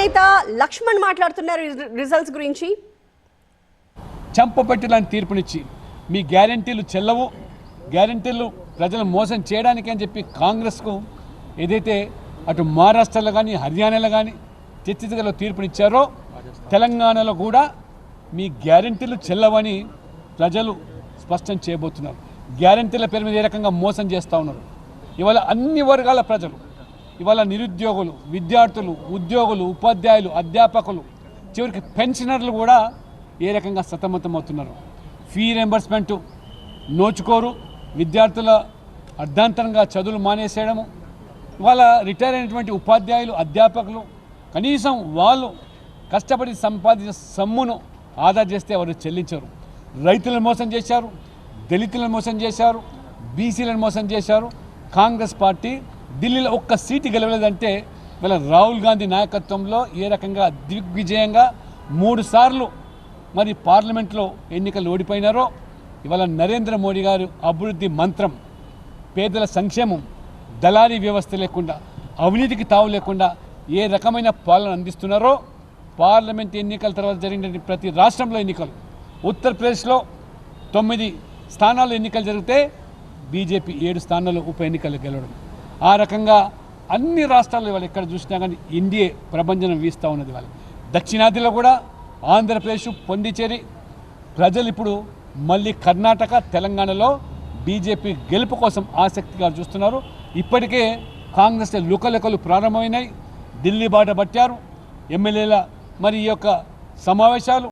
నేత లక్ష్మణ్ మాట్లాడుతున్నారు రిజల్ట్స్ గురించి. చంపబెట్టి లాంటి తీర్పునిచ్చి మీ గ్యారెంటీలు చెల్లవు, గ్యారెంటీలు ప్రజలను మోసం చేయడానికి అని చెప్పి కాంగ్రెస్కు ఏదైతే అటు మహారాష్ట్రలో కానీ హర్యానాలో కానీ ఛత్తీస్గఢ్లో తీర్పునిచ్చారో తెలంగాణలో కూడా మీ గ్యారెంటీలు చెల్లవని ప్రజలు స్పష్టం చేయబోతున్నారు. గ్యారెంటీల పేరు మీద ఏ రకంగా మోసం చేస్తూ ఉన్నారు. ఇవాళ అన్ని వర్గాల ప్రజలు, ఇవాళ నిరుద్యోగులు, విద్యార్థులు, ఉద్యోగులు, ఉపాధ్యాయులు, అధ్యాపకులు, చివరికి పెన్షనర్లు కూడా ఏ రకంగా సతమతమవుతున్నారు. ఫీ రియంబర్స్మెంటు నోచుకోరు, విద్యార్థుల అర్ధాంతరంగా చదువులు మానేసేయడము, ఇవాళ రిటైర్ అయినటువంటి ఉపాధ్యాయులు, అధ్యాపకులు కనీసం వాళ్ళు కష్టపడి సంపాదించిన సొమ్మును ఆదా చేస్తే వారు చెల్లించారు. రైతులను మోసం చేశారు, దళితులను మోసం చేశారు, బీసీలను మోసం చేశారు. కాంగ్రెస్ పార్టీ ఢిల్లీలో ఒక్క సీటు గెలవలేదంటే వీళ్ళ రాహుల్ గాంధీ నాయకత్వంలో ఏ రకంగా దిగ్విజయంగా 3 సార్లు మరి పార్లమెంట్లో ఎన్నికలు ఓడిపోయినారో, ఇవాళ నరేంద్ర మోడీ గారు అభివృద్ధి మంత్రం, పేదల సంక్షేమం, దళారీ వ్యవస్థ లేకుండా, అవినీతికి తావు లేకుండా ఏ రకమైన పాలన అందిస్తున్నారో, పార్లమెంట్ ఎన్నికల తర్వాత జరిగిన ప్రతి రాష్ట్రంలో ఎన్నికలు, ఉత్తరప్రదేశ్లో 9 స్థానాల్లో ఎన్నికలు జరిగితే బీజేపీ 7 స్థానాల్లో ఉప ఎన్నికలు గెలవడం, ఆ రకంగా అన్ని రాష్ట్రాల్లో ఇవాళ ఎక్కడ చూసినా కానీ ఎన్డీఏ ప్రభంజనం వీస్తూ ఉన్నది. వాళ్ళు దక్షిణాదిలో కూడా ఆంధ్రప్రదేశ్, పొండిచేరి ప్రజలు ఇప్పుడు మళ్ళీ కర్ణాటక, తెలంగాణలో బీజేపీ గెలుపు కోసం ఆసక్తిగా చూస్తున్నారు. ఇప్పటికే కాంగ్రెస్ లుకలెకలు ప్రారంభమైనాయి, ఢిల్లీ బాట పట్టారు. ఎమ్మెల్యేల మరి ఈ యొక్క సమావేశాలు